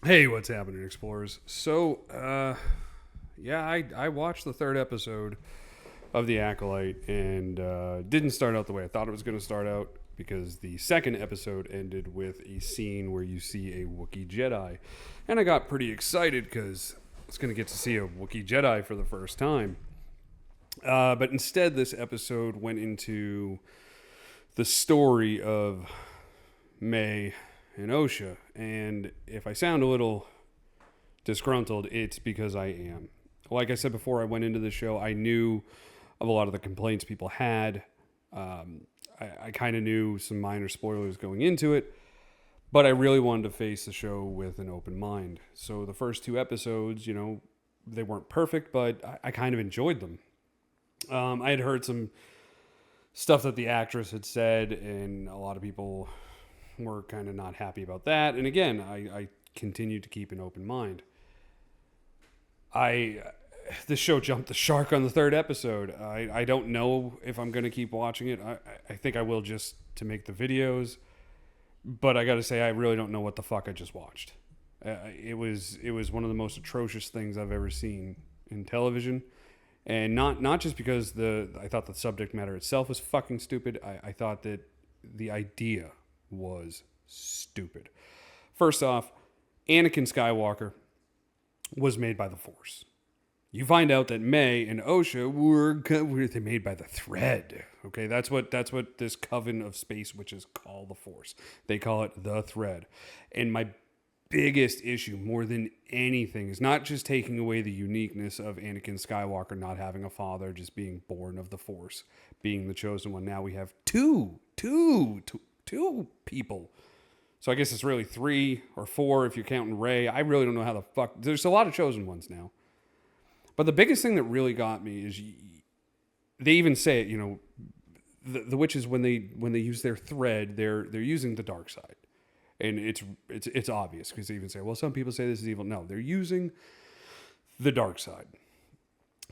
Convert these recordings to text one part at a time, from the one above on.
Hey, what's happening, explorers? I watched the third episode of The Acolyte and didn't start out the way I thought it was going to start out because the second episode ended with a scene where you see a Wookiee Jedi. And I got pretty excited because I was going to get to see a Wookiee Jedi for the first time. But instead, this episode went into the story of May and Osha. And if I sound a little disgruntled, it's because I am. Like I said before I went into the show, I knew of a lot of the complaints people had. I kind of knew some minor spoilers going into it, but I really wanted to face the show with an open mind. So the first two episodes, they weren't perfect, but I kind of enjoyed them. I had heard some stuff that the actress had said, and a lot of people were kind of not happy about that. And again, I continued to keep an open mind. This show jumped the shark on the third episode. I don't know if I'm going to keep watching it. I think I will just to make the videos. But I got to say, I really don't know what the fuck I just watched. It was one of the most atrocious things I've ever seen in television. And not just because I thought the subject matter itself was fucking stupid. I thought that the idea was stupid. First off, Anakin Skywalker was made by the Force. You find out that May and Osha were made by the Thread. Okay, that's what this coven of space witches call the Force. They call it the Thread. And my biggest issue, more than anything, is not just taking away the uniqueness of Anakin Skywalker not having a father, just being born of the Force, being the chosen one. Now we have two people. So I guess it's really 3 or 4 if you're counting Rey. I really don't know how the fuck. There's a lot of chosen ones now. But the biggest thing that really got me is they even say it. The witches when they use their thread, they're using the dark side, and it's obvious because they even say, well, some people say this is evil. No, they're using the dark side.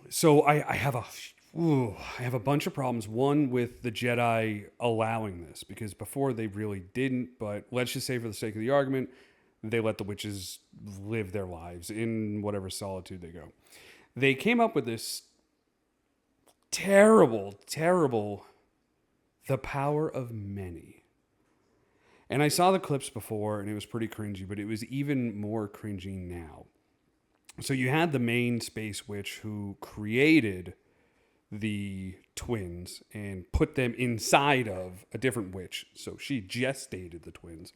So I have a bunch of problems. One with the Jedi allowing this, because before they really didn't. But let's just say, for the sake of the argument, they let the witches live their lives in whatever solitude they go. They came up with this terrible, the power of many. And I saw the clips before, and it was pretty cringy, but it was even more cringy now. So you had the main space witch who created the twins and put them inside of a different witch. So she gestated the twins.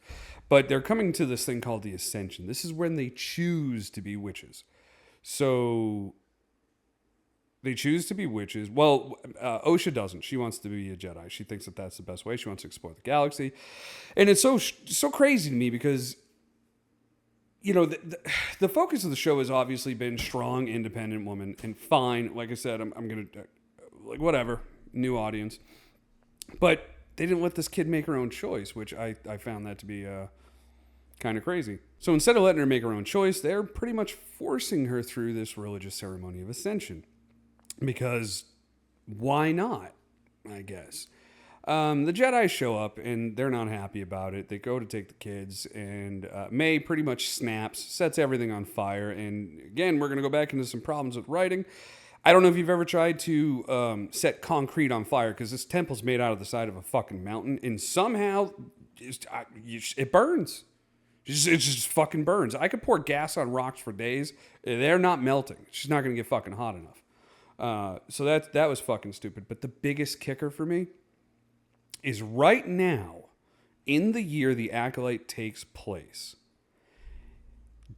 But they're coming to this thing called the Ascension. This is when they choose to be witches. So they choose to be witches. Well, Osha doesn't. She wants to be a Jedi. She thinks that that's the best way. She wants to explore the galaxy. And it's so crazy to me because, the focus of the show has obviously been strong, independent woman. And fine, like I said, I'm going to, whatever, new audience. But they didn't let this kid make her own choice, which I found that to be kind of crazy. So instead of letting her make her own choice, they're pretty much forcing her through this religious ceremony of ascension. Because why not, I guess. The Jedi show up, and they're not happy about it. They go to take the kids, and May pretty much snaps, sets everything on fire. And again, we're going to go back into some problems with writing. I don't know if you've ever tried to set concrete on fire, because this temple's made out of the side of a fucking mountain, and somehow it burns. It just fucking burns. I could pour gas on rocks for days. They're not melting. It's just not going to get fucking hot enough. So that was fucking stupid. But the biggest kicker for me is right now, in the year the Acolyte takes place,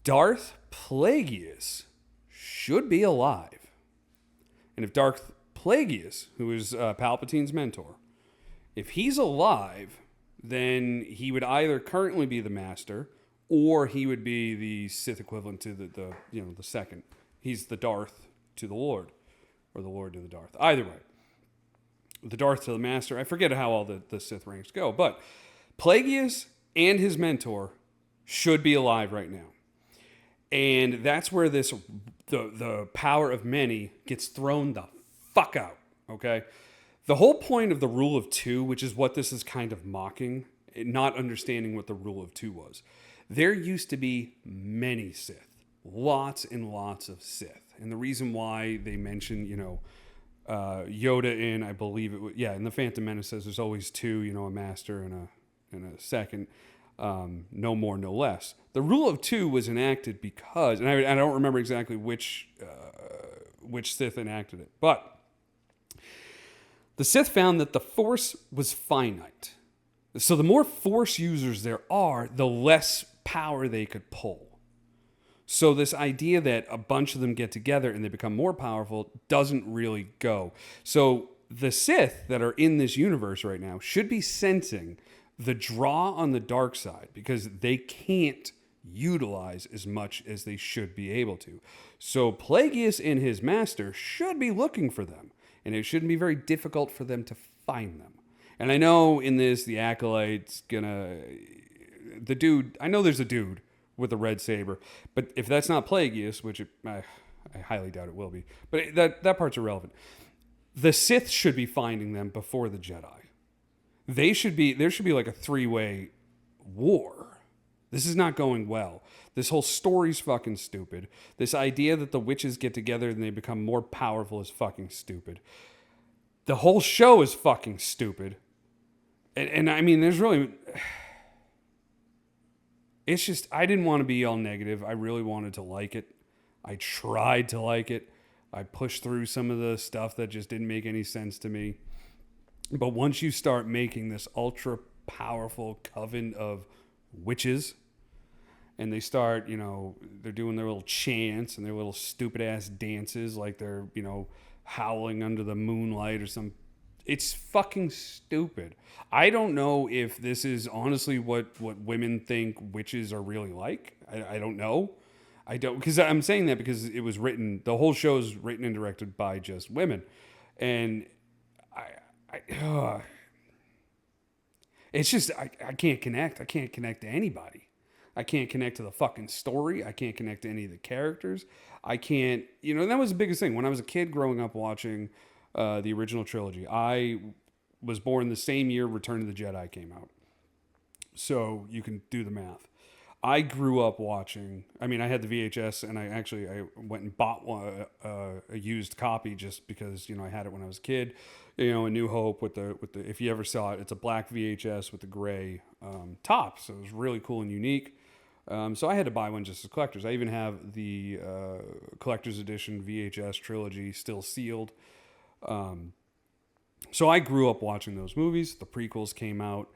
Darth Plagueis should be alive. And if Darth Plagueis, who is Palpatine's mentor, if he's alive, then he would either currently be the Master, or he would be the Sith equivalent to the second. He's the Darth to the Lord. Or the Lord to the Darth. Either way. The Darth to the Master. I forget how all the Sith ranks go. But Plagueis and his mentor should be alive right now. And that's where the power of many gets thrown the fuck out. Okay? The whole point of the rule of two, which is what this is kind of mocking, not understanding what the rule of two was. There used to be many Sith, lots and lots of Sith. And the reason why they mention, Yoda in, I believe it was, in the Phantom Menace says there's always two, a master and a second, no more, no less. The rule of two was enacted because, and I don't remember exactly which Sith enacted it, but the Sith found that the Force was finite. So the more Force users there are, the less power they could pull. So this idea that a bunch of them get together and they become more powerful doesn't really go. So the Sith that are in this universe right now should be sensing the draw on the dark side because they can't utilize as much as they should be able to. So Plagueis and his master should be looking for them, and it shouldn't be very difficult for them to find them. And I know in this, the Acolyte's I know there's a dude with a red saber, but if that's not Plagueis, which I highly doubt it will be, but that part's irrelevant. The Sith should be finding them before the Jedi. There should be like a three-way war. This is not going well. This whole story's fucking stupid. This idea that the witches get together and they become more powerful is fucking stupid. The whole show is fucking stupid. And I mean, there's really... It's just, I didn't want to be all negative. I really wanted to like it. I tried to like it. I pushed through some of the stuff that just didn't make any sense to me. But once you start making this ultra powerful coven of witches, and they start, they're doing their little chants and their little stupid ass dances like they're, howling under the moonlight or some. It's fucking stupid. I don't know if this is honestly what women think witches are really like. I don't know. I don't, because I'm saying that because it was written, the whole show is written and directed by just women. And it's just, I can't connect. I can't connect to anybody. I can't connect to the fucking story. I can't connect to any of the characters. I can't, and that was the biggest thing. When I was a kid growing up watching the original trilogy, I was born the same year Return of the Jedi came out. So you can do the math. I grew up watching, I had the VHS and I went and bought a used copy just because, I had it when I was a kid. A New Hope with the if you ever saw it, it's a black VHS with the gray top. So it was really cool and unique. So I had to buy one just as collectors. I even have the collector's edition VHS trilogy still sealed. So I grew up watching those movies. The prequels came out.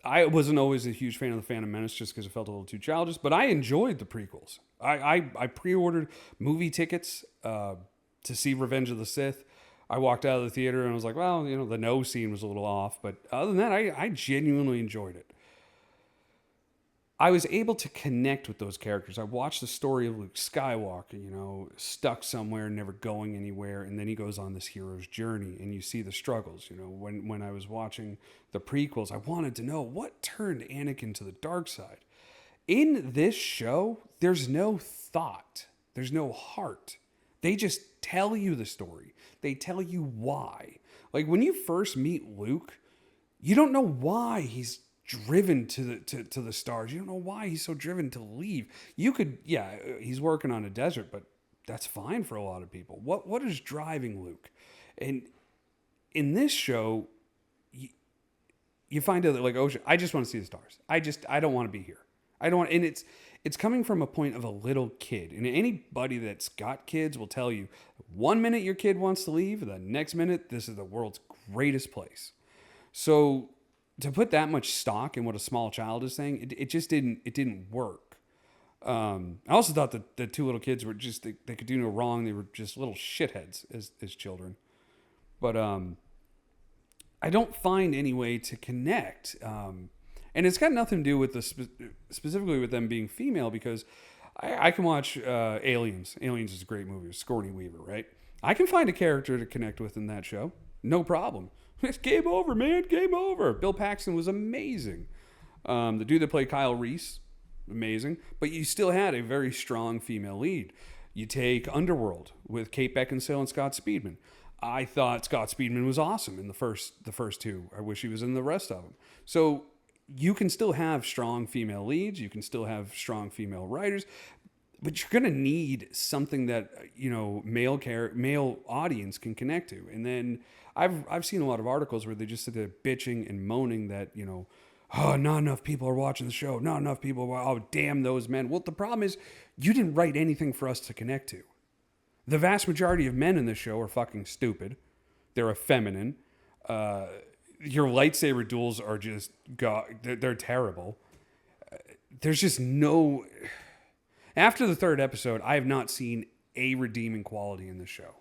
I wasn't always a huge fan of The Phantom Menace just because it felt a little too childish, but I enjoyed the prequels. I pre-ordered movie tickets to see Revenge of the Sith. I walked out of the theater and I was like, well, the no scene was a little off, but other than that, I genuinely enjoyed it. I was able to connect with those characters. I watched the story of Luke Skywalker, stuck somewhere, never going anywhere, and then he goes on this hero's journey, and you see the struggles. When I was watching the prequels, I wanted to know what turned Anakin to the dark side. In this show, there's no thought. There's no heart. They just tell you the story. They tell you why. Like, when you first meet Luke, you don't know why he's driven to the stars. You don't know why he's so driven to leave. You could, he's working on a desert, but that's fine for a lot of people. What is driving Luke? And in this show, you find out that, like, Ocean, I just want to see the stars. I don't want to be here. I don't want, and it's coming from a point of a little kid. And anybody that's got kids will tell you, one minute your kid wants to leave, the next minute, this is the world's greatest place. So to put that much stock in what a small child is saying, it just didn't work. I also thought that the two little kids were just, they could do no wrong. They were just little shitheads as children. But I don't find any way to connect. And it's got nothing to do with specifically with them being female, because I can watch Aliens. Aliens is a great movie. Sigourney Weaver, right? I can find a character to connect with in that show. No problem. It's game over, man. Game over. Bill Paxton was amazing. The dude that played Kyle Reese, amazing. But you still had a very strong female lead. You take Underworld with Kate Beckinsale and Scott Speedman. I thought Scott Speedman was awesome in the first two. I wish he was in the rest of them. So you can still have strong female leads, you can still have strong female writers, but you're going to need something that, male audience can connect to. And then I've seen a lot of articles where they just sit there bitching and moaning that, oh, not enough people are watching the show. Not enough people. Oh, damn those men. Well, the problem is you didn't write anything for us to connect to. The vast majority of men in this show are fucking stupid. They're effeminate. Your lightsaber duels are just, they're terrible. There's just no... After the third episode, I have not seen a redeeming quality in this show.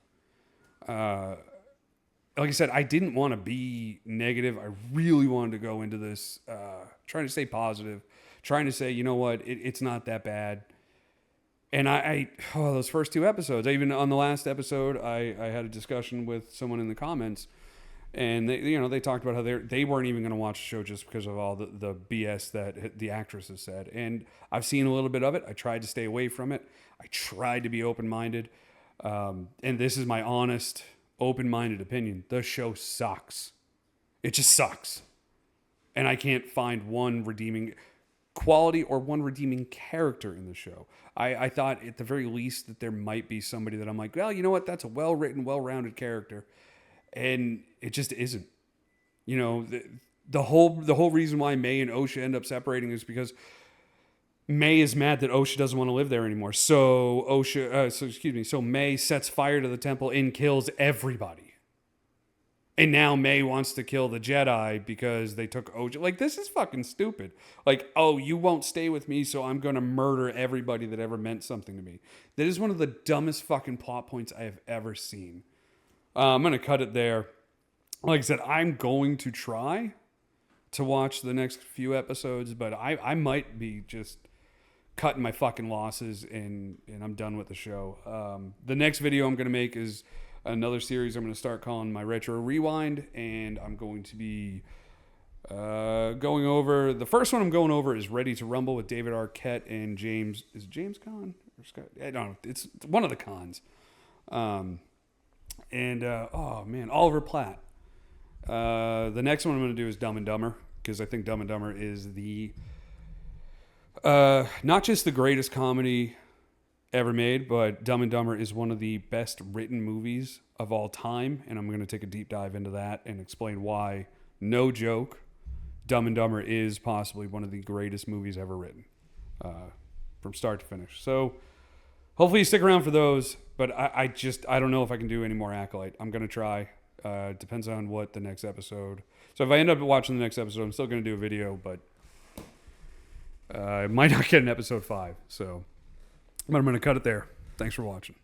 Like I said, I didn't want to be negative. I really wanted to go into this trying to stay positive, trying to say, you know what, it's not that bad. And those first 2 episodes, even on the last episode, I had a discussion with someone in the comments, and they talked about how they weren't even going to watch the show just because of all the BS that the actresses said. And I've seen a little bit of it. I tried to stay away from it. I tried to be open-minded. And this is my honest, open-minded opinion. The show sucks. It just sucks. And I can't find one redeeming quality or one redeeming character in the show. I thought at the very least that there might be somebody that I'm like, well, you know what? That's a well-written, well-rounded character. And it just isn't. The whole reason why May and Osha end up separating is because May is mad that Osha doesn't want to live there anymore. So so May sets fire to the temple and kills everybody. And now May wants to kill the Jedi because they took Osha. Like, this is fucking stupid. Like, oh, you won't stay with me, so I'm going to murder everybody that ever meant something to me. That is one of the dumbest fucking plot points I have ever seen. I'm going to cut it there. Like I said, I'm going to try to watch the next few episodes, but I might be just cutting my fucking losses and I'm done with the show. The next video I'm going to make is another series I'm going to start calling my Retro Rewind, and I'm going to be going over... The first one I'm going over is Ready to Rumble with David Arquette and James... Is it James Caan? Or Scott? I don't know. It's one of the Caans. Oliver Platt. The next one I'm going to do is Dumb and Dumber, because I think Dumb and Dumber is the not just the greatest comedy ever made, but Dumb and Dumber is one of the best written movies of all time, and I'm going to take a deep dive into that and explain why, no joke, Dumb and Dumber is possibly one of the greatest movies ever written, from start to finish. So hopefully you stick around for those, but I don't know if I can do any more Acolyte. I'm going to try. Depends on what the next episode. So if I end up watching the next episode, I'm still going to do a video, but I might not get an episode 5. So, but I'm going to cut it there. Thanks for watching.